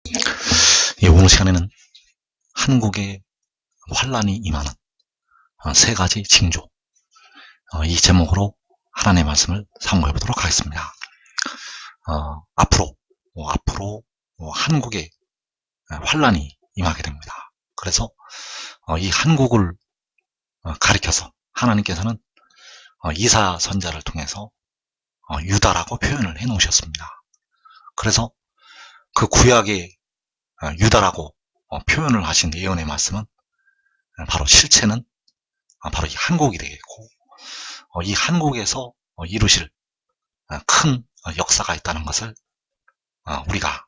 오늘 시간에는 한국에 환란이 임하는 세 가지 징조, 이 제목으로 하나님의 말씀을 사모해 보도록 하겠습니다. 앞으로 한국에 환란이 임하게 됩니다. 그래서 이 한국을 가리켜서 하나님께서는 이사 선자를 통해서 유다라고 표현을 해 놓으셨습니다. 그래서 그 구약의 유다라고 표현을 하신 예언의 말씀은 바로 실체는 바로 이 한국이 되겠고, 이 한국에서 이루실 큰 역사가 있다는 것을 우리가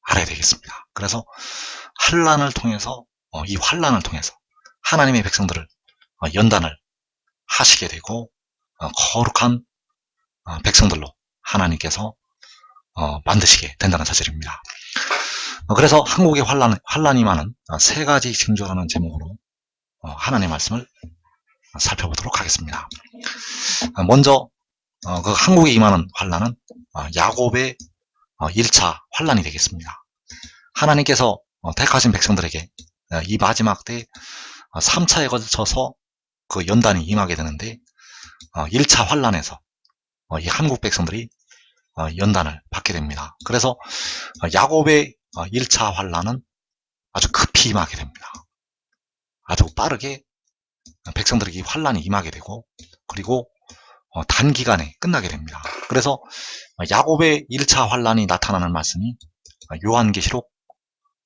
알아야 되겠습니다. 그래서 환란을 통해서 이 환란을 통해서 하나님의 백성들을 연단을 하시게 되고, 거룩한 백성들로 하나님께서 만드시게 된다는 사실입니다. 그래서 한국의 환란이 많은 세 가지 징조라는 제목으로 하나님의 말씀을 살펴보도록 하겠습니다. 먼저 그 한국에 임하는 환란은 야곱의 1차 환란이 되겠습니다. 하나님께서 택하신 백성들에게 이 마지막 때 3차에 걸쳐서 그 연단이 임하게 되는데, 1차 환란에서 이 한국 백성들이 연단을 받게 됩니다. 그래서 야곱의 1차 환란은 아주 급히 임하게 됩니다. 아주 빠르게 백성들에게 환란이 임하게 되고, 그리고 단기간에 끝나게 됩니다. 그래서 야곱의 1차 환란이 나타나는 말씀이 요한계시록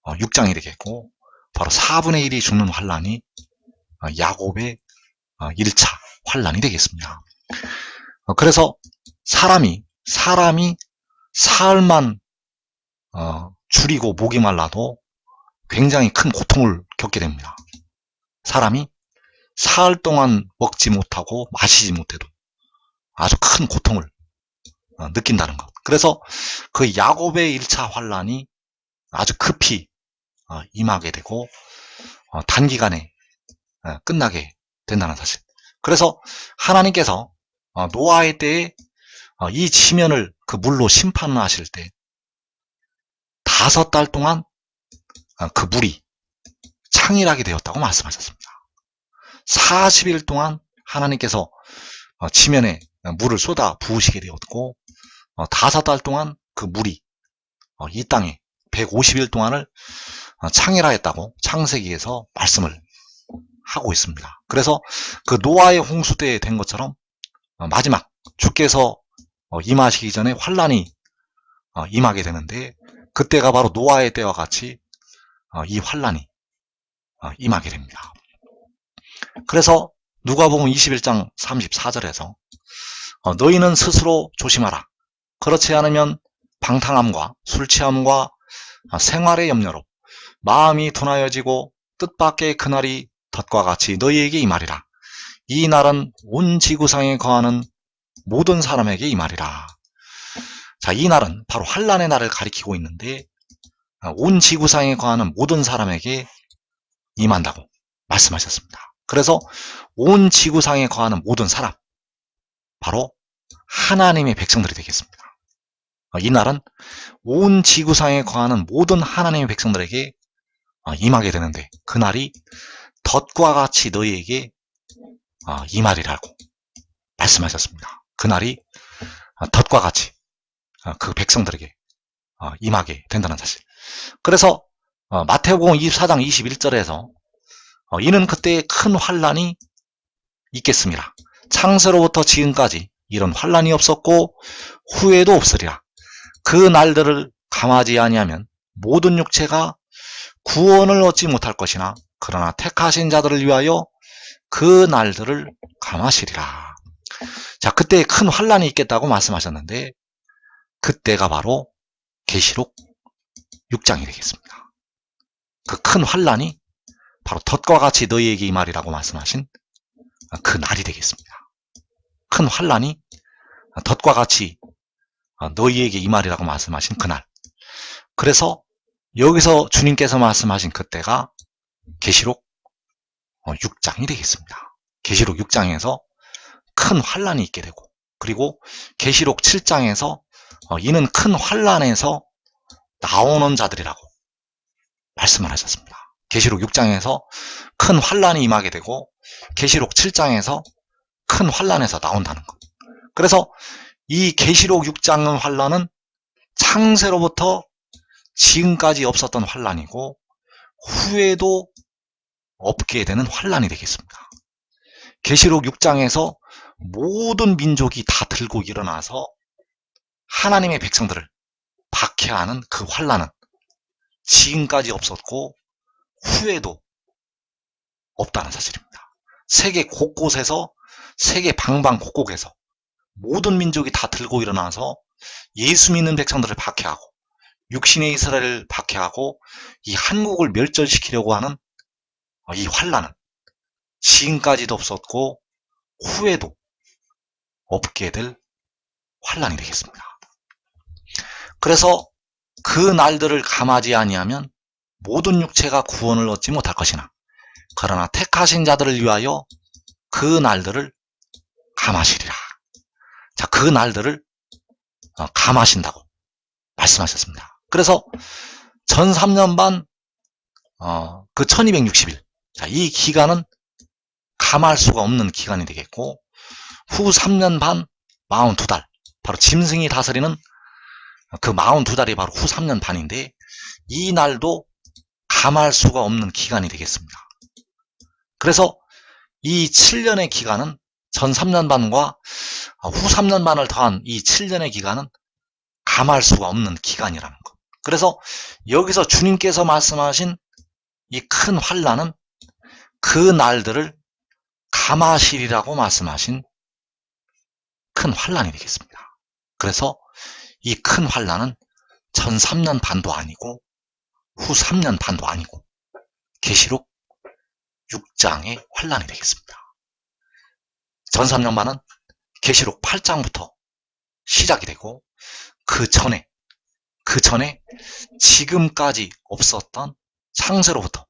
6장이 되겠고, 바로 4분의 1이 죽는 환란이 야곱의 1차 환란이 되겠습니다. 그래서 사람이 사흘만 줄이고 목이 말라도 굉장히 큰 고통을 겪게 됩니다. 사람이 사흘 동안 먹지 못하고 마시지 못해도 아주 큰 고통을 느낀다는 것. 그래서 그 야곱의 1차 환란이 아주 급히 임하게 되고 단기간에 끝나게 된다는 사실. 그래서 하나님께서 노아의 때에 이 지면을 그 물로 심판하실 때 5달 동안 그 물이 창일하게 되었다고 말씀하셨습니다. 40일 동안 하나님께서 지면에 물을 쏟아 부으시게 되었고, 5달 동안 그 물이 이 땅에 150일 동안을 창일하였다고 창세기에서 말씀을 하고 있습니다. 그래서 그 노아의 홍수 때 된 것처럼 마지막 주께서 임하시기 전에 환란이 임하게 되는데, 그때가 바로 노아의 때와 같이 이 환란이 임하게 됩니다. 그래서 누가복음 21장 34절에서 너희는 스스로 조심하라. 그렇지 않으면 방탕함과 술취함과 생활의 염려로 마음이 둔하여지고 뜻밖의 그날이 덫과 같이 너희에게 임하리라. 이 날은 온 지구상에 거하는 모든 사람에게 임하리라. 자, 이 날은 바로 환란의 날을 가리키고 있는데, 온 지구상에 거하는 모든 사람에게 임한다고 말씀하셨습니다. 그래서 온 지구상에 거하는 모든 사람, 바로 하나님의 백성들이 되겠습니다. 이 날은 온 지구상에 거하는 모든 하나님의 백성들에게 임하게 되는데, 그날이 덫과 같이 너희에게 임하리라고 말씀하셨습니다. 그날이 덫과 같이 그 백성들에게 임하게 된다는 사실. 그래서 마태복음 24장 21절에서 이는 그때에 큰 환란이 있겠습니다. 창세로부터 지금까지 이런 환란이 없었고 후에도 없으리라. 그 날들을 감하지 아니하면 모든 육체가 구원을 얻지 못할 것이나 그러나 택하신 자들을 위하여 그 날들을 감하시리라. 자, 그때에 큰 환란이 있겠다고 말씀하셨는데, 그때가 바로 계시록 6장이 되겠습니다. 그 큰 환란이 바로 덫과 같이 너희에게 임하리라고 말씀하신 그 날이 되겠습니다. 큰 환란이 덫과 같이 너희에게 임하리라고 말씀하신 그날. 그래서 여기서 주님께서 말씀하신 그때가 계시록 6장이 되겠습니다. 계시록 6장에서 큰 환란이 있게 되고, 그리고 계시록 7장에서 이는 큰 환란에서 나오는 자들이라고 말씀을 하셨습니다. 계시록 6장에서 큰 환란이 임하게 되고 계시록 7장에서 큰 환란에서 나온다는 것. 그래서 이 계시록 6장의 환란은 창세로부터 지금까지 없었던 환란이고 후에도 없게 되는 환란이 되겠습니다. 계시록 6장에서 모든 민족이 다 들고 일어나서 하나님의 백성들을 박해하는 그 환란은 지금까지 없었고 후에도 없다는 사실입니다. 세계 곳곳에서 세계 방방곡곡에서 모든 민족이 다 들고 일어나서 예수 믿는 백성들을 박해하고 육신의 이스라엘을 박해하고 이 한국을 멸절시키려고 하는 이 환란은 지금까지도 없었고 후에도 없게 될 환란이 되겠습니다. 그래서 그 날들을 감하지 아니하면 모든 육체가 구원을 얻지 못할 것이나 그러나 택하신 자들을 위하여 그 날들을 감하시리라. 자, 그 날들을 감하신다고 말씀하셨습니다. 그래서 전 3년 반, 그 1260일. 자, 이 기간은 감할 수가 없는 기간이 되겠고, 후 3년 반, 42달. 바로 짐승이 다스리는 그 42달이 바로 후 3년 반인데, 이 날도 감할 수가 없는 기간이 되겠습니다. 그래서 이 7년의 기간은 전 3년 반과 후 3년 반을 더한 이 7년의 기간은 감할 수가 없는 기간이라는 것. 그래서 여기서 주님께서 말씀하신 이 큰 환란은 그 날들을 감하시리라고 말씀하신 큰 환란이 되겠습니다. 그래서 이 큰 환란은 전 3년 반도 아니고 후 3년 반도 아니고 계시록 6장의 환란이 되겠습니다. 전 3년 반은 계시록 8장부터 시작이 되고 그 전에 지금까지 없었던 창세로부터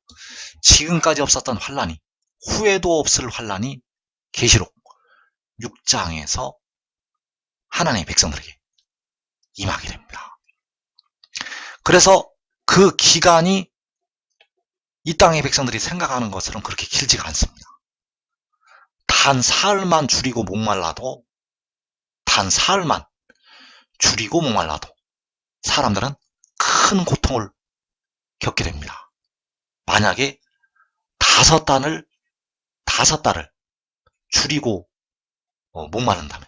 지금까지 없었던 환란이 후에도 없을 환란이 계시록 6장에서 하나님의 백성들에게 임하게 됩니다. 그래서 그 기간이 이 땅의 백성들이 생각하는 것처럼 그렇게 길지가 않습니다. 단 사흘만 줄이고 목말라도 사람들은 큰 고통을 겪게 됩니다. 만약에 다섯 달을 줄이고 목마른다면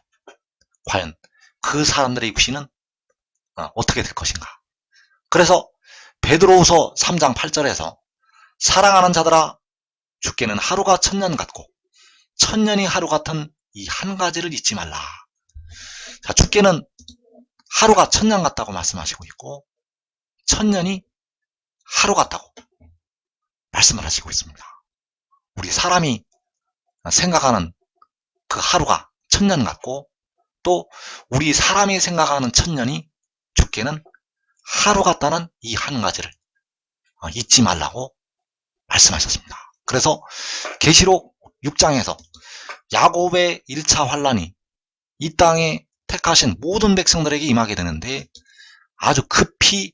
과연 그 사람들의 육신은 어떻게 될 것인가? 그래서 베드로후서 3장 8절에서 사랑하는 자들아 주께는 하루가 천년 같고 천년이 하루 같은 이 한 가지를 잊지 말라. 자, 주께는 하루가 천년 같다고 말씀하시고 있고 천년이 하루 같다고 말씀을 하시고 있습니다. 우리 사람이 생각하는 그 하루가 천년 같고 또 우리 사람이 생각하는 천년이 주께는 하루 같다는 이 한 가지를 잊지 말라고 말씀하셨습니다. 그래서 계시록 6장에서 야곱의 1차 환란이 이 땅에 택하신 모든 백성들에게 임하게 되는데 아주 급속히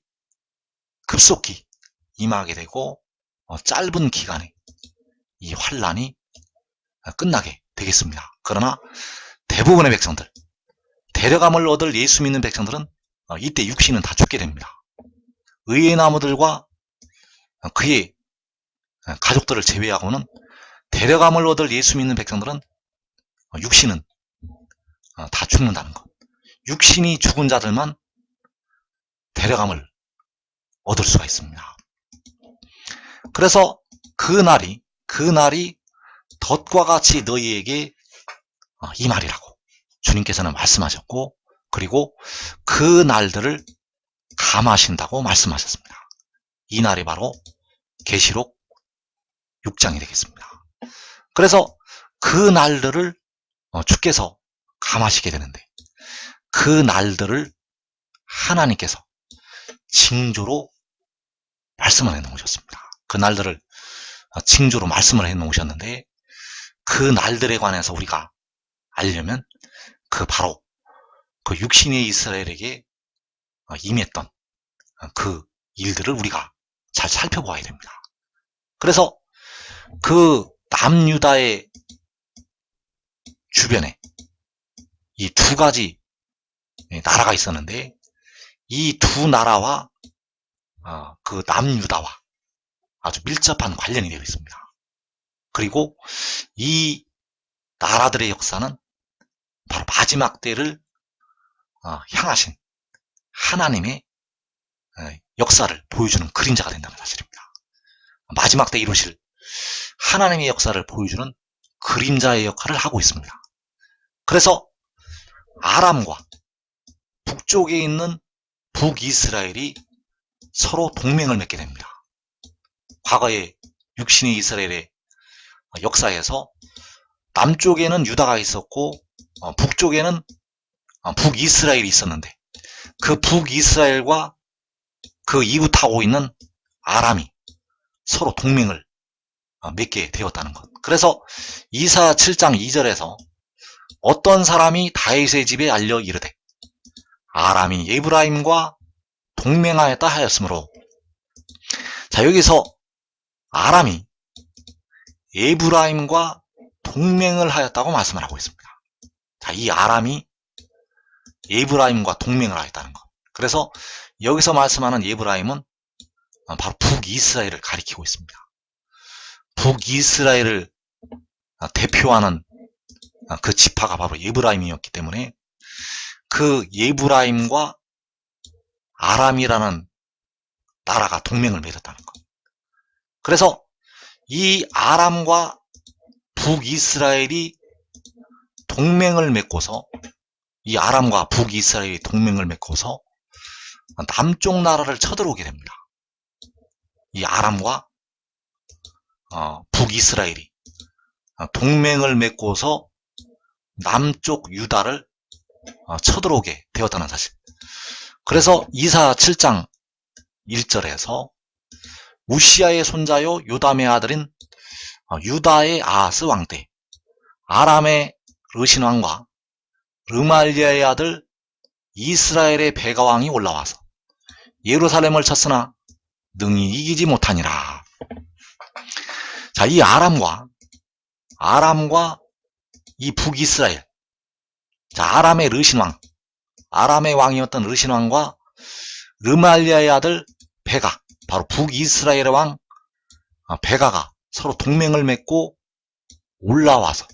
임하게 되고 짧은 기간에 이 환란이 끝나게 되겠습니다. 그러나 대부분의 백성들, 데려감을 얻을 예수 믿는 백성들은 이때 육신은 다 죽게 됩니다. 의의 나무들과 그의 가족들을 제외하고는 데려감을 얻을 예수 믿는 백성들은 육신은 다 죽는다는 것. 육신이 죽은 자들만 데려감을 얻을 수가 있습니다. 그래서 그 날이 덫과 같이 너희에게 임하리라고 주님께서는 말씀하셨고 그리고 그 날들을 감하신다고 말씀하셨습니다. 이 날이 바로 계시록 6장이 되겠습니다. 그래서 그 날들을 주께서 감하시게 되는데 그 날들을 하나님께서 징조로 말씀을 해놓으셨습니다. 그 날들을 징조로 말씀을 해놓으셨는데 그 날들에 관해서 우리가 알려면 바로 그 육신의 이스라엘에게 임했던 그 일들을 우리가 잘 잘 살펴보아야 됩니다. 그래서 그 남유다의 주변에 이 두 가지 나라가 있었는데, 이 두 나라와 그 남유다와 아주 밀접한 관련이 되어 있습니다. 그리고 이 나라들의 역사는 바로 마지막 때를 향하신 하나님의 역사를 보여주는 그림자가 된다는 사실입니다. 마지막 때 이루실 하나님의 역사를 보여주는 그림자의 역할을 하고 있습니다. 그래서 아람과 북쪽에 있는 북이스라엘이 서로 동맹을 맺게 됩니다. 과거에 육신의 이스라엘의 역사에서 남쪽에는 유다가 있었고 북쪽에는 북이스라엘이 있었는데, 그 북이스라엘과 그 이웃하고 있는 아람이 서로 동맹을 맺게 되었다는 것. 그래서 이사 7장 2절에서 어떤 사람이 다윗의 집에 알려 이르되 아람이 에브라임과 동맹하였다 하였으므로, 자, 여기서 아람이 에브라임과 동맹을 하였다고 말씀을 하고 있습니다. 자, 이 아람이 에브라임과 동맹을 하였다는 것. 그래서 여기서 말씀하는 에브라임은 바로 북이스라엘을 가리키고 있습니다. 북이스라엘을 대표하는 그 지파가 바로 에브라임이었기 때문에 그 에브라임과 아람이라는 나라가 동맹을 맺었다는 것. 그래서 이 아람과 북이스라엘이 동맹을 맺고서, 이 아람과 북이스라엘이 동맹을 맺고서 남쪽 나라를 쳐들어오게 됩니다. 이 아람과 북이스라엘이 동맹을 맺고서 남쪽 유다를 쳐들어오게 되었다는 사실. 그래서 이사 7장 1절에서 우시아의 손자요 요담의 아들인 유다의 아하스 왕 때 아람의 르신 왕과 르말리아의 아들 이스라엘의 베가 왕이 올라와서 예루살렘을 쳤으나 능히 이기지 못하니라. 자, 이 아람과 이 북이스라엘, 자, 아람의 르신 왕, 아람의 왕이었던 르신 왕과 르말리아의 아들 베가, 바로 북이스라엘의 왕 베가가 서로 동맹을 맺고 올라와서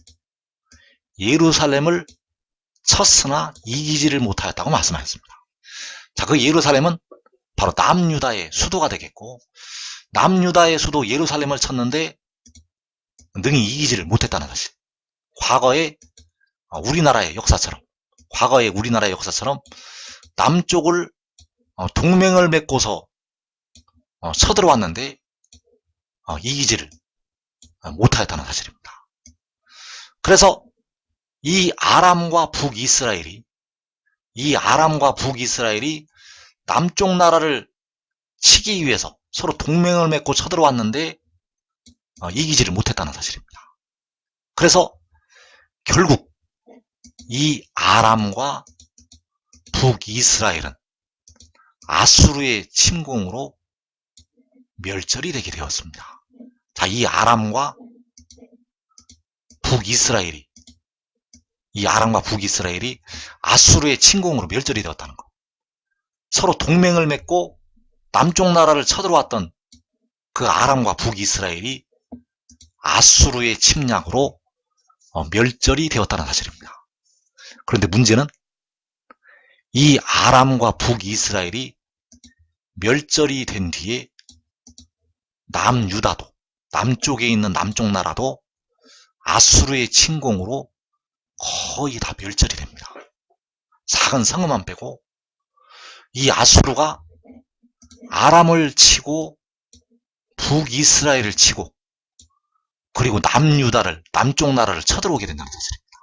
예루살렘을 쳤으나 이기지를 못하였다고 말씀하셨습니다. 자, 그 예루살렘은 바로 남유다의 수도가 되겠고, 남유다의 수도 예루살렘을 쳤는데 능히 이기지를 못했다는 사실. 과거의 우리나라의 역사처럼 남쪽을 동맹을 맺고서 쳐들어왔는데 이기지를 못하였다는 사실입니다. 그래서 이 아람과 북이스라엘이 남쪽 나라를 치기 위해서 서로 동맹을 맺고 쳐들어왔는데 이기지를 못했다는 사실입니다. 그래서 결국 이 아람과 북이스라엘은 아수르의 침공으로 멸절이 되게 되었습니다. 자, 이 아람과 북이스라엘이 아수르의 침공으로 멸절이 되었다는 것. 서로 동맹을 맺고 남쪽 나라를 쳐들어왔던 그 아람과 북이스라엘이 아수르의 침략으로 멸절이 되었다는 사실입니다. 그런데 문제는 이 아람과 북이스라엘이 멸절이 된 뒤에 남유다도, 남쪽에 있는 남쪽 나라도 아수르의 침공으로 거의 다 멸절이 됩니다. 작은 성읍만 빼고 이 아수르가 아람을 치고 북이스라엘을 치고 그리고 남쪽 나라를 쳐들어오게 된다는 사실입니다.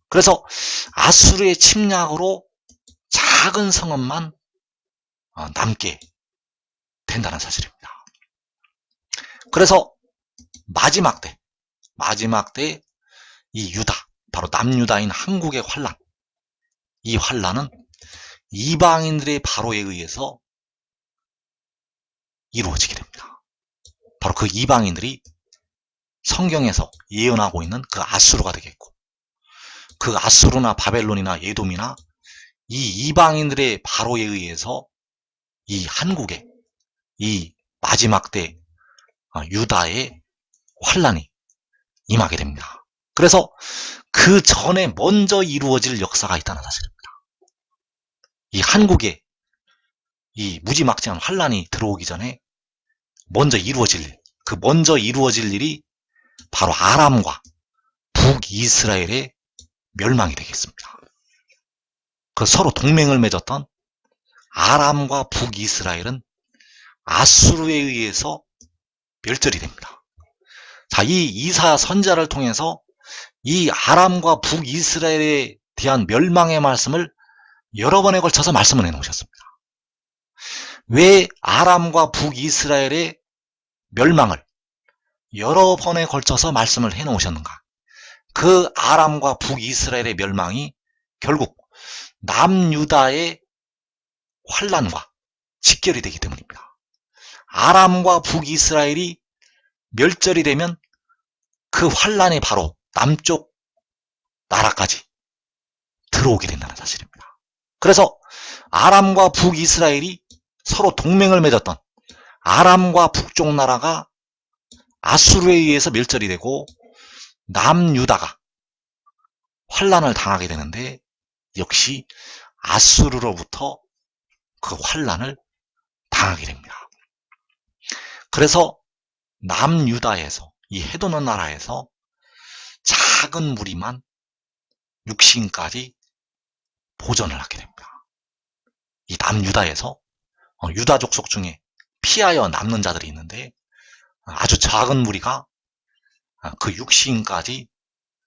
그래서 아수르의 침략으로 작은 성읍만 남게 된다는 사실입니다. 그래서 마지막 때 이 유다, 바로 남유다인 한국의 환란, 이 환란은 이방인들의 바로에 의해서 이루어지게 됩니다. 바로 그 이방인들이 성경에서 예언하고 있는 그 아수르가 되겠고, 그 아수르나 바벨론이나 에돔이나 이 이방인들의 바로에 의해서 이 한국에 이 마지막 때 유다의 환란이 임하게 됩니다. 그래서 그 전에 먼저 이루어질 역사가 있다는 사실입니다. 이 한국에 이 무지막지한 환란이 들어오기 전에 먼저 이루어질 일, 그 먼저 이루어질 일이 바로 아람과 북이스라엘의 멸망이 되겠습니다. 그 서로 동맹을 맺었던 아람과 북이스라엘은 아수르에 의해서 멸절이 됩니다. 자, 이 이사야 선지자를 통해서 이 아람과 북이스라엘에 대한 멸망의 말씀을 여러 번에 걸쳐서 말씀을 해놓으셨습니다. 왜 아람과 북이스라엘의 멸망을 여러 번에 걸쳐서 말씀을 해놓으셨는가? 그 아람과 북이스라엘의 멸망이 결국 남유다의 환란과 직결이 되기 때문입니다. 아람과 북이스라엘이 멸절이 되면 그 환란이 바로 남쪽 나라까지 들어오게 된다는 사실입니다. 그래서 아람과 북이스라엘이 서로 동맹을 맺었던 아람과 북쪽 나라가 아수르에 의해서 멸절이 되고 남유다가 환란을 당하게 되는데, 역시 아수르로부터 그 환란을 당하게 됩니다. 그래서 남유다에서, 이 해도는 나라에서 작은 무리만 육신까지 보존을 하게 됩니다. 이 남유다에서 유다 족속 중에 피하여 남는 자들이 있는데 아주 작은 무리가 그 육신까지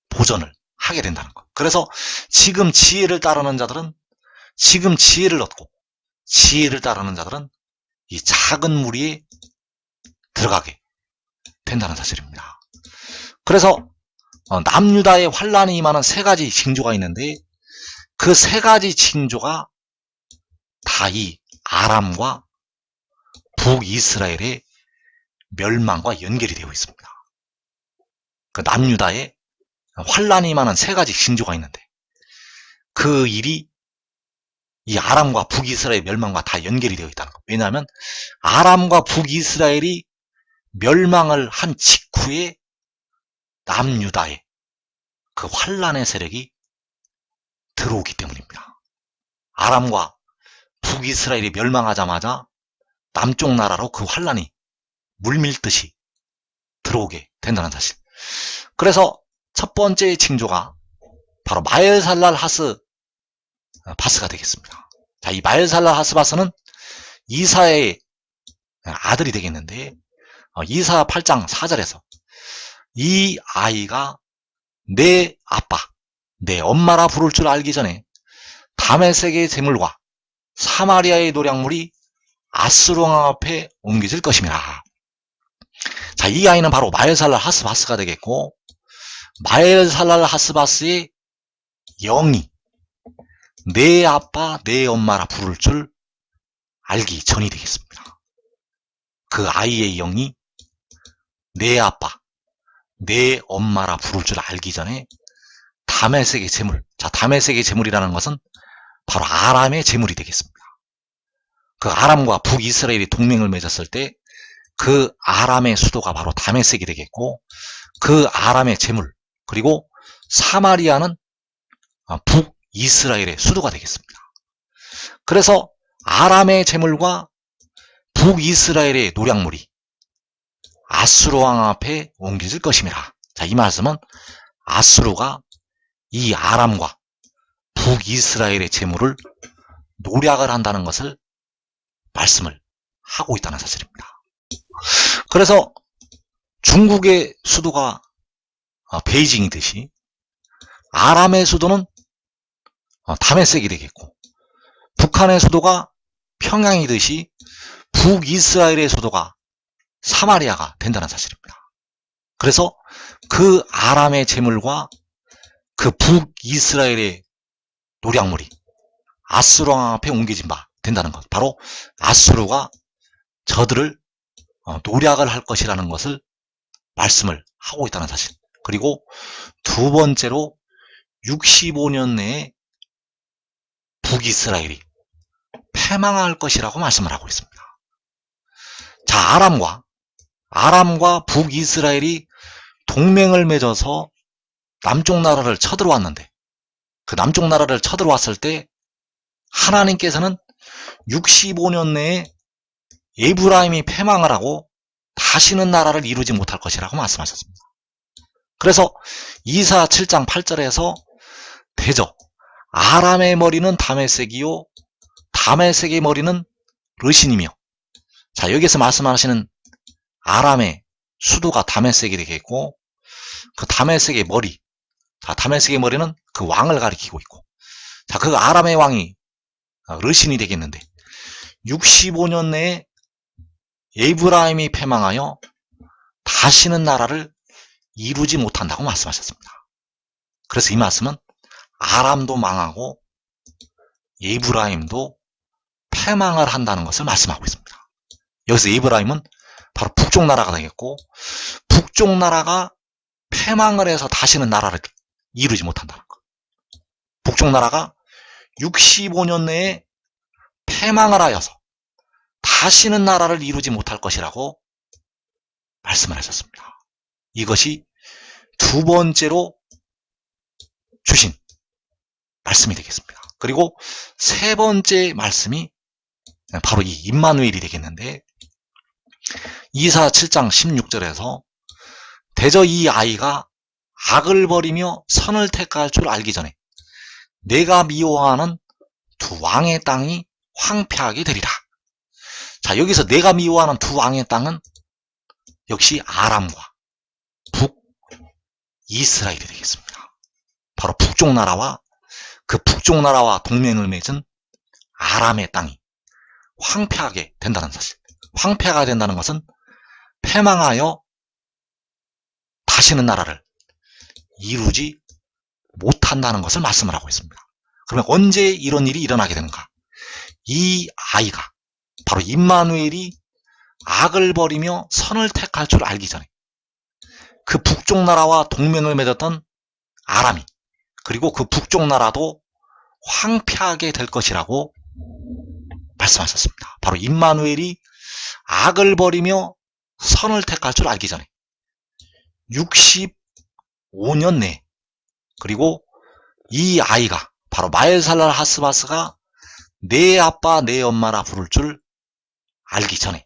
보존을 하게 된다는 것. 그래서 지금 지혜를 따르는 자들은, 지금 지혜를 얻고 지혜를 따르는 자들은 이 작은 무리에 들어가게 된다는 사실입니다. 그래서 남유다의 환란이 임하는 세 가지 징조가 있는데, 그 세 가지 징조가 다 이 아람과 북이스라엘의 멸망과 연결이 되어 있습니다. 그 남유다의 환란이 임하는 세 가지 징조가 있는데, 그 일이 이 아람과 북이스라엘 멸망과 다 연결이 되어 있다는 것. 왜냐하면 아람과 북이스라엘이 멸망을 한 직후에 남유다의 그 환란의 세력이 들어오기 때문입니다. 아람과 북이스라엘이 멸망하자마자 남쪽 나라로 그 환란이 물밀듯이 들어오게 된다는 사실. 그래서 첫 번째 징조가 바로 마엘살랄 하스 바스가 되겠습니다. 자, 이 마엘살랄 하스 바스는 이사의 아들이 되겠는데, 이사 8장 4절에서 이 아이가 내 아빠, 내 엄마라 부를 줄 알기 전에 다메섹의 재물과 사마리아의 노략물이 아수르 왕 앞에 옮겨질 것입니다. 자, 이 아이는 바로 마엘살랄 하스바스가 되겠고, 마엘살랄 하스바스의 영이 내 아빠, 내 엄마라 부를 줄 알기 전이 되겠습니다. 그 아이의 영이 내 아빠, 내 엄마라 부를 줄 알기 전에 다메섹의 재물, 자, 다메섹의 재물이라는 것은 바로 아람의 재물이 되겠습니다. 그 아람과 북이스라엘이 동맹을 맺었을 때 그 아람의 수도가 바로 다메섹이 되겠고, 그 아람의 재물, 그리고 사마리아는 북이스라엘의 수도가 되겠습니다. 그래서 아람의 재물과 북이스라엘의 노략물이 아수르 왕 앞에 옮겨질 것입니다. 자, 이 말씀은 아수르가 이 아람과 북이스라엘의 재물을 노략을 한다는 것을 말씀을 하고 있다는 사실입니다. 그래서 중국의 수도가 베이징이듯이 아람의 수도는 다메섹이 되겠고, 북한의 수도가 평양이듯이 북이스라엘의 수도가 사마리아가 된다는 사실입니다. 그래서 그 아람의 재물과 그 북이스라엘의 노략물이 아수르 왕 앞에 옮겨진 바 된다는 것. 바로 아수르가 저들을 노력을 할 것이라는 것을 말씀을 하고 있다는 사실. 그리고 두 번째로 65년 내에 북이스라엘이 패망할 것이라고 말씀을 하고 있습니다. 자, 아람과 북이스라엘이 동맹을 맺어서 남쪽 나라를 쳐들어왔는데, 그 남쪽 나라를 쳐들어왔을 때 하나님께서는 65년 내에 에브라임이 패망을 하고 다시는 나라를 이루지 못할 것이라고 말씀하셨습니다. 그래서 이사 7장 8절에서 대저 아람의 머리는 다메섹이요 다메섹의 머리는 르신이며, 자, 여기서 말씀하시는 아람의 수도가 다메섹이 되겠고, 그 다메섹의 머리, 자, 다메섹의 머리는 그 왕을 가리키고 있고, 자, 그 아람의 왕이 르신이 되겠는데, 65년 내에 에브라임이 패망하여 다시는 나라를 이루지 못한다고 말씀하셨습니다. 그래서 이 말씀은 아람도 망하고 에브라임도 패망을 한다는 것을 말씀하고 있습니다. 여기서 에브라임은 바로 북쪽 나라가 되겠고, 북쪽 나라가 패망을 해서 다시는 나라를 이루지 못한다는 것. 북쪽 나라가 65년 내에 패망을 하여서 다시는 나라를 이루지 못할 것이라고 말씀을 하셨습니다. 이것이 두 번째로 주신 말씀이 되겠습니다. 그리고 세 번째 말씀이 바로 이 임마누엘이 되겠는데, 이사 7장 16절에서 대저 이 아이가 악을 버리며 선을 택할 줄 알기 전에 내가 미워하는 두 왕의 땅이 황폐하게 되리라. 자, 여기서 내가 미워하는 두 왕의 땅은 역시 아람과 북이스라엘이 되겠습니다. 바로 북쪽 나라와 그 북쪽 나라와 동맹을 맺은 아람의 땅이 황폐하게 된다는 사실. 황폐하게 된다는 것은 패망하여 다시는 나라를 이루지 못한다는 것을 말씀을 하고 있습니다. 그러면 언제 이런 일이 일어나게 되는가? 이 아이가 바로 임마누엘이 악을 버리며 선을 택할 줄 알기 전에 그 북쪽 나라와 동맹을 맺었던 아람이, 그리고 그 북쪽 나라도 황폐하게 될 것이라고 말씀하셨습니다. 바로 임마누엘이 악을 버리며 선을 택할 줄 알기 전에 65년 내에, 그리고 이 아이가 바로 마엘살랄 하스바스가 내 아빠 내 엄마라 부를 줄 알기 전에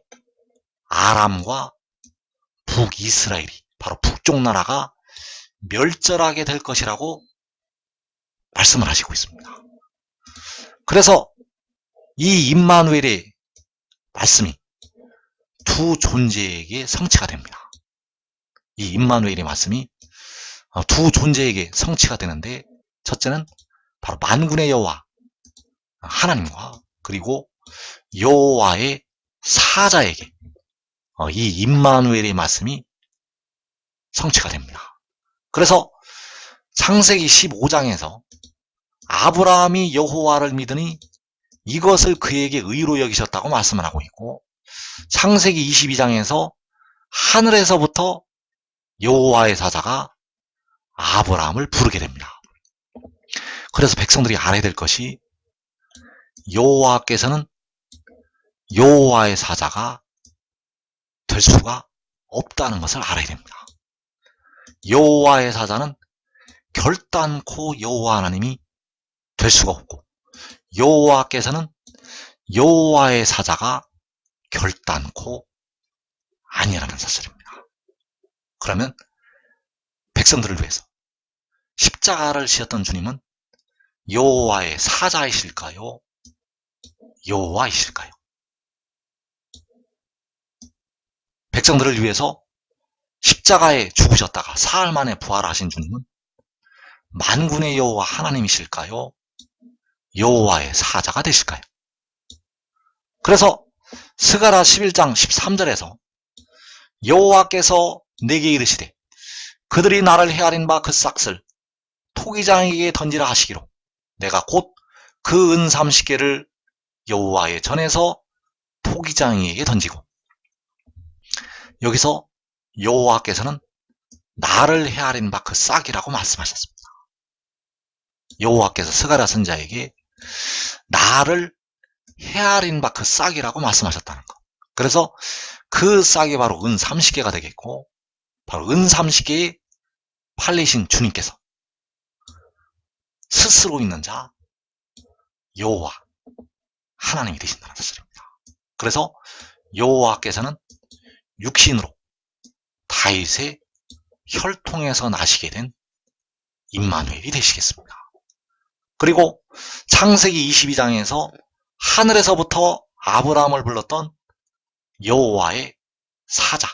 아람과 북이스라엘이 바로 북쪽 나라가 멸절하게 될 것이라고 말씀을 하시고 있습니다. 그래서 이 임마누엘의 말씀이 두 존재에게 성취가 됩니다. 이 임마누엘의 말씀이 두 존재에게 성취가 되는데, 첫째는 바로 만군의 여호와 하나님과, 그리고 여호와의 사자에게 이 임마누엘의 말씀이 성취가 됩니다. 그래서 창세기 15장에서 아브라함이 여호와를 믿으니 이것을 그에게 의로 여기셨다고 말씀을 하고 있고, 창세기 22장에서 하늘에서부터 여호와의 사자가 아브라함을 부르게 됩니다. 그래서 백성들이 알아야 될 것이, 여호와께서는 여호와의 사자가 될 수가 없다는 것을 알아야 됩니다. 여호와의 사자는 결단코 여호와 하나님이 될 수가 없고, 여호와께서는 여호와의 사자가 결단코 아니라는 사실입니다. 그러면 백성들을 위해서 십자가를 지었던 주님은 여호와의 사자이실까요? 여호와이실까요? 백성들을 위해서 십자가에 죽으셨다가 사흘 만에 부활하신 주님은 만군의 여호와 하나님이실까요? 여호와의 사자가 되실까요? 그래서 스가랴 11장 13절에서 여호와께서 내게 이르시되 그들이 나를 헤아린 바 그 싹을 토기장에게 던지라 하시기로 내가 곧 그 은 30개를 여호와의 전에서 토기장에게 던지고, 여기서 여호와께서는 나를 헤아린 바 그 싹이라고 말씀하셨습니다. 여호와께서 스가랴 선지자에게 나를 헤아린 바 그 싹이라고 말씀하셨다는 것. 그래서 그 싹이 바로 은 30개가 되겠고, 바로 은 30개에 팔리신 주님께서 스스로 있는 자 여호와 하나님이 되신다는 사실입니다. 그래서 여호와께서는 육신으로 다윗의 혈통에서 나시게 된 임마누엘이 되시겠습니다. 그리고 창세기 22장에서 하늘에서부터 아브라함을 불렀던 여호와의 사자,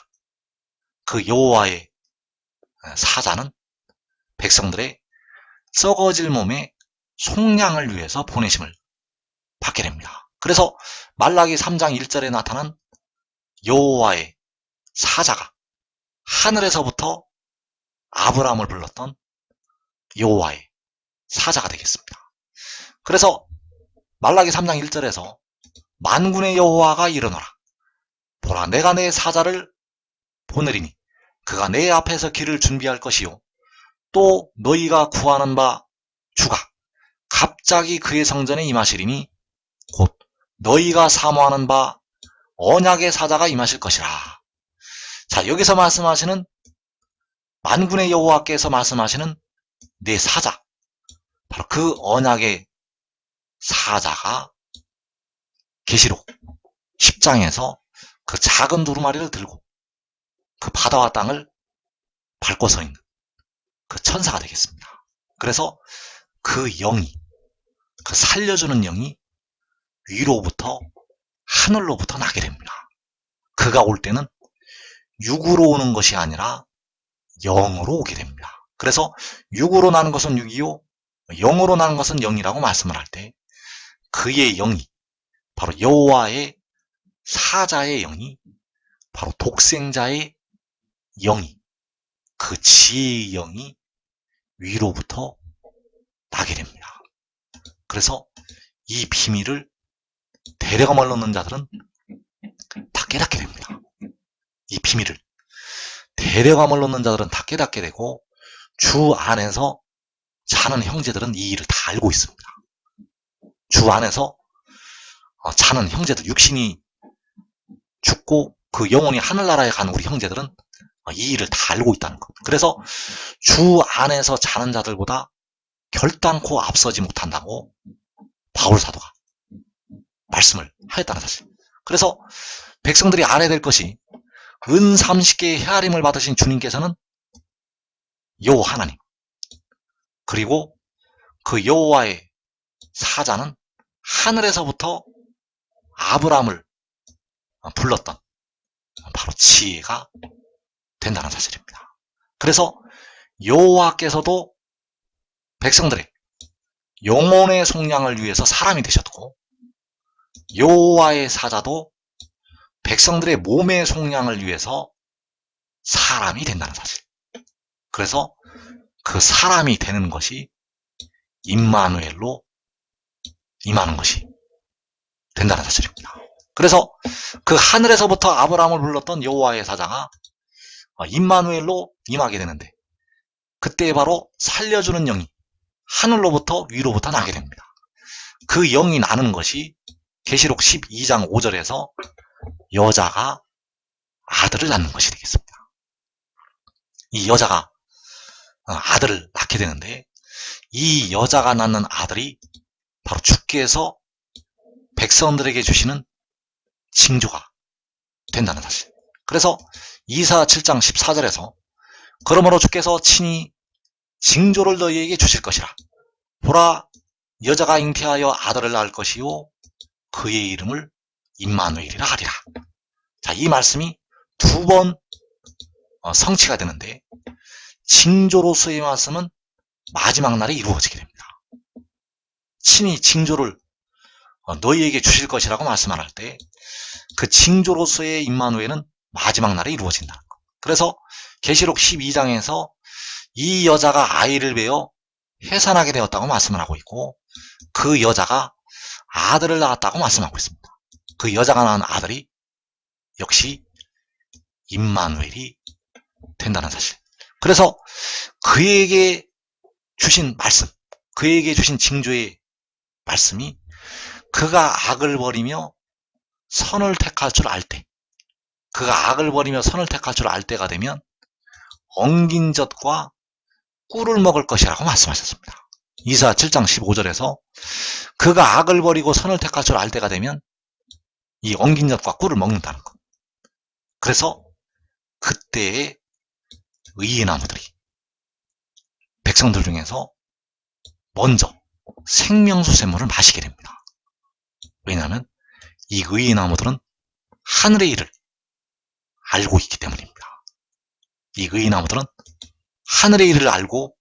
그 여호와의 사자는 백성들의 썩어질 몸의 속량을 위해서 보내심을 받게 됩니다. 그래서 말라기 3장 1절에 나타난 여호와의 사자가 하늘에서부터 아브라함을 불렀던 여호와의 사자가 되겠습니다. 그래서 말라기 3장 1절에서 만군의 여호와가 일어나라. 보라, 내가 내 사자를 보내리니 그가 내 앞에서 길을 준비할 것이요, 또 너희가 구하는 바 주가 갑자기 그의 성전에 임하시리니 곧 너희가 사모하는 바 언약의 사자가 임하실 것이라. 자, 여기서 말씀하시는 만군의 여호와께서 말씀하시는 내 사자, 바로 그 언약의 사자가 계시록 10장에서 그 작은 두루마리를 들고 그 바다와 땅을 밟고 서 있는 그 천사가 되겠습니다. 그래서 그 영이, 그 살려주는 영이 위로부터, 하늘로부터 나게 됩니다. 그가 올 때는 육으로 오는 것이 아니라 영으로 오게 됩니다. 그래서 육으로 나는 것은 육이요, 영으로 나는 것은 영이라고 말씀을 할 때 그의 영이, 바로 여호와의 사자의 영이, 바로 독생자의 영이, 그 지혜의 영이 위로부터 나게 됩니다. 그래서 이 비밀을 대려감을 넣는 자들은 다 깨닫게 됩니다. 이 비밀을 대려감을 넣는 자들은 다 깨닫게 되고, 주 안에서 자는 형제들은 이 일을 다 알고 있습니다. 주 안에서 자는 형제들, 육신이 죽고 그 영혼이 하늘나라에 간 우리 형제들은 이 일을 다 알고 있다는 것. 그래서 주 안에서 자는 자들보다 결단코 앞서지 못한다고 바울 사도가 말씀을 하였다는 사실. 그래서 백성들이 알아야 될 것이, 은 30개의 헤아림을 받으신 주님께서는 여호와 하나님, 그리고 그 여호와의 사자는 하늘에서부터 아브라함을 불렀던 바로 지혜가 된다는 사실입니다. 그래서 여호와께서도 백성들의 영혼의 속량을 위해서 사람이 되셨고, 여호와의 사자도 백성들의 몸의 속량을 위해서 사람이 된다는 사실. 그래서 그 사람이 되는 것이 임마누엘로 임하는 것이 된다는 사실입니다. 그래서 그 하늘에서부터 아브라함을 불렀던 여호와의 사자가 임마누엘로 임하게 되는데, 그때 바로 살려주는 영이 하늘로부터 위로부터 나게 됩니다. 그 영이 나는 것이 계시록 12장 5절에서 여자가 아들을 낳는 것이 되겠습니다. 이 여자가 아들을 낳게 되는데, 이 여자가 낳는 아들이 바로 주께서 백성들에게 주시는 징조가 된다는 사실. 그래서 이사 7장 14절에서 그러므로 주께서 친히 징조를 너희에게 주실 것이라. 보라, 여자가 잉태하여 아들을 낳을 것이요, 그의 이름을 임마누엘이라 하리라. 자, 이 말씀이 두 번 성취가 되는데, 징조로서의 말씀은 마지막 날에 이루어지게 됩니다. 친히 징조를 너희에게 주실 것이라고 말씀을 할 때, 그 징조로서의 임마누엘은 마지막 날에 이루어진다는 것. 그래서 계시록 12장에서 이 여자가 아이를 베어 해산하게 되었다고 말씀을 하고 있고, 그 여자가 아들을 낳았다고 말씀하고 있습니다. 그 여자가 낳은 아들이 역시 임마누엘이 된다는 사실. 그래서 그에게 주신 말씀, 그에게 주신 징조의 말씀이 그가 악을 버리며 선을 택할 줄 알 때, 그가 악을 버리며 선을 택할 줄 알 때가 되면 엉긴 젖과 꿀을 먹을 것이라고 말씀하셨습니다. 이사 7장 15절에서 그가 악을 버리고 선을 택할 줄 알 때가 되면 이 엉긴 젖과 꿀을 먹는다는 것. 그래서 그때의 의의 나무들이 백성들 중에서 먼저 생명수 샘물을 마시게 됩니다. 왜냐하면 이 의의 나무들은 하늘의 일을 알고 있기 때문입니다. 이 의의 나무들은 하늘의 일을 알고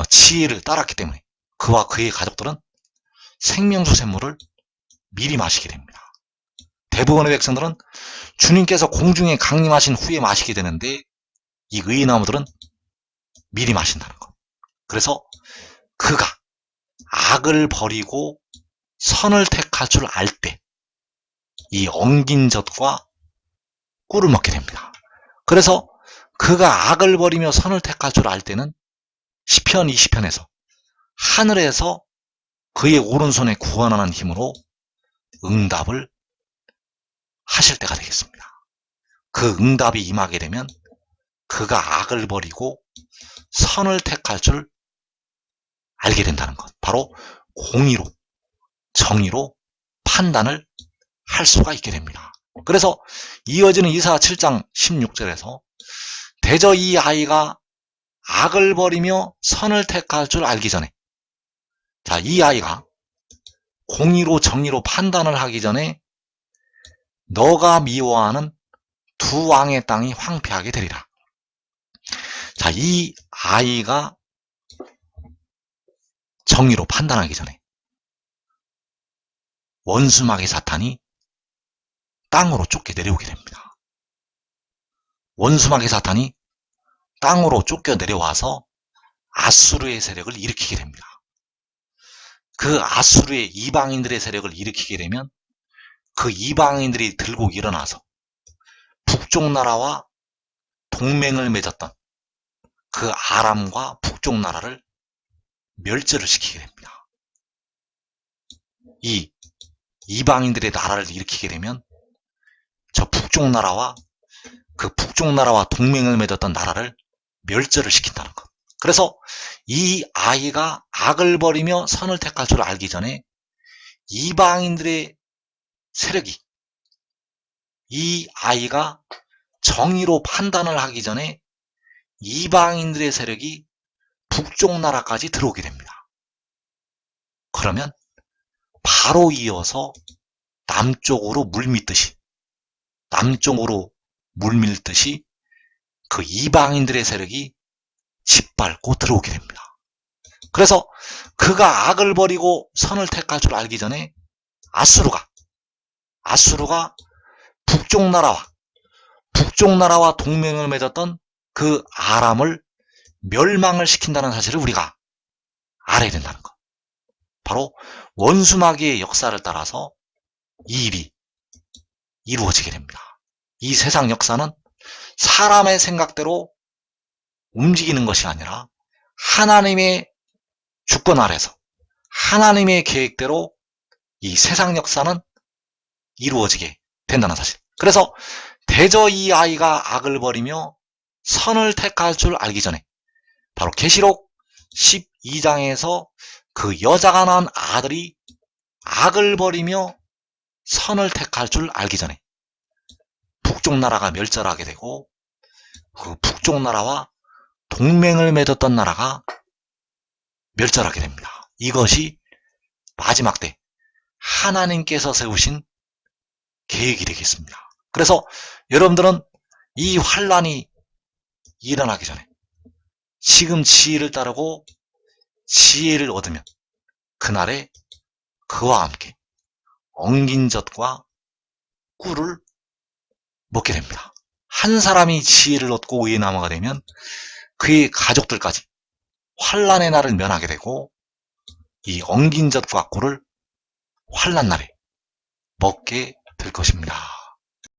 지혜를 따랐기 때문에 그와 그의 가족들은 생명수 샘물을 미리 마시게 됩니다. 대부분의 백성들은 주님께서 공중에 강림하신 후에 마시게 되는데 이 의의 나무들은 미리 마신다는 것. 그래서 그가 악을 버리고 선을 택할 줄 알 때 이 엉긴 젖과 꿀을 먹게 됩니다. 그래서 그가 악을 버리며 선을 택할 줄 알 때는 시편 20편에서 하늘에서 그의 오른손에 구원하는 힘으로 응답을 하실 때가 되겠습니다. 그 응답이 임하게 되면 그가 악을 버리고 선을 택할 줄 알게 된다는 것. 바로 공의로, 정의로 판단을 할 수가 있게 됩니다. 그래서 이어지는 이사 7장 16절에서 대저 이 아이가 악을 버리며 선을 택할 줄 알기 전에, 자, 이 아이가 공의로 정의로 판단을 하기 전에 너가 미워하는 두 왕의 땅이 황폐하게 되리라. 자, 이 아이가 정의로 판단하기 전에 원수마귀 사탄이 땅으로 쫓겨 내려오게 됩니다. 원수마귀 사탄이 땅으로 쫓겨 내려와서 아수르의 세력을 일으키게 됩니다. 그 아수르의 이방인들의 세력을 일으키게 되면 그 이방인들이 들고 일어나서 북쪽 나라와 동맹을 맺었던 그 아람과 북쪽 나라를 멸절을 시키게 됩니다. 이 이방인들의 나라를 일으키게 되면 저 북쪽 나라와 그 북쪽 나라와 동맹을 맺었던 나라를 멸절을 시킨다는 것. 그래서 이 아이가 악을 버리며 선을 택할 줄 알기 전에 이방인들의 세력이, 이 아이가 정의로 판단을 하기 전에 이방인들의 세력이 북쪽 나라까지 들어오게 됩니다. 그러면 바로 이어서 남쪽으로 물밀듯이 그 이방인들의 세력이 짓밟고 들어오게 됩니다. 그래서 그가 악을 버리고 선을 택할 줄 알기 전에 아수르가 북쪽 나라와 동맹을 맺었던 그 아람을 멸망을 시킨다는 사실을 우리가 알아야 된다는 것. 바로 원수마귀의 역사를 따라서 이 일이 이루어지게 됩니다. 이 세상 역사는 사람의 생각대로 움직이는 것이 아니라 하나님의 주권 아래서 하나님의 계획대로 이 세상 역사는 이루어지게 된다는 사실. 그래서 대저 이 아이가 악을 버리며 선을 택할 줄 알기 전에 바로 계시록 12장에서 그 여자가 낳은 아들이 악을 버리며 선을 택할 줄 알기 전에 북쪽 나라가 멸절하게 되고 그 북쪽 나라와 동맹을 맺었던 나라가 멸절하게 됩니다. 이것이 마지막 때 하나님께서 세우신 계획이 되겠습니다. 그래서 여러분들은 이 환란이 일어나기 전에 지금 지혜를 따르고 지혜를 얻으면 그날에 그와 함께 엉긴 젖과 꿀을 먹게 됩니다. 한 사람이 지혜를 얻고 의의 나무가 되면 그의 가족들까지 환란의 날을 면하게 되고 이 엉긴 젖과 꿀을 환란 날에 먹게 될 것입니다.